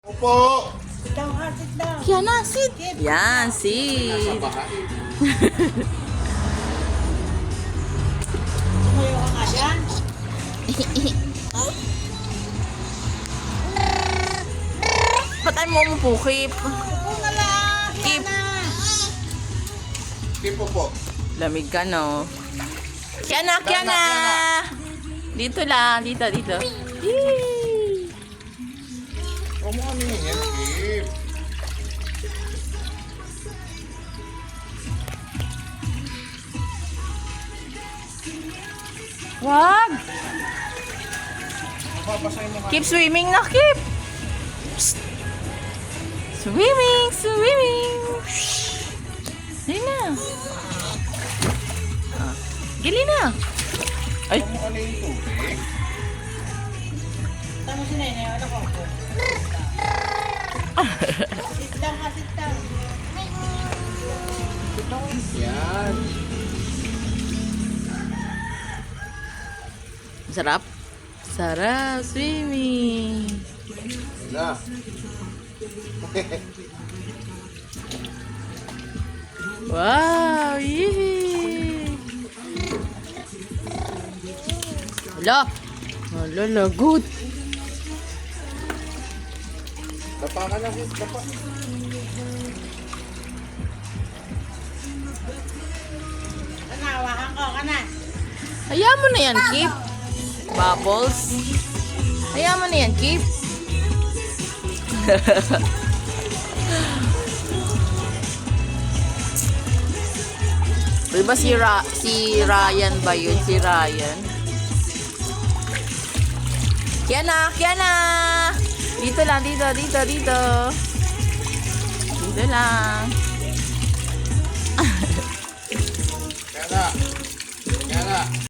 Opo. Sit down, ha, sit down. Kiana, sit. Yan, sit. Nasa bahay. Sumayo ka nga dyan. Patay mo mo pukip. Upo na lang. Keep. Tipo po. Lamig ka, no? Kiana, Kiana. Dito lang, dito. Yee. Huwag mo kami yan, Kip. Wag. Mababasahin mo Keep swimming na, keep. Psst. Swimming. Dali na. Gali na. Ay, mo ano yung tubig. Tama si Nene, ano ko? Sit down, ha, sit down. Yan. sarap. Sarap swimming. Wala. Wow, yee. Wala, lagot. Dapa ka na, sis. Dapa. Kanawahan ko, kana. Hayaan mo na yan, Kip. Bubbles. Hayaan mo na yan, Kip. Diba si Ryan ba yun? Si Ryan? Kiana! Dito lang, dito. Dito lang. Yan na.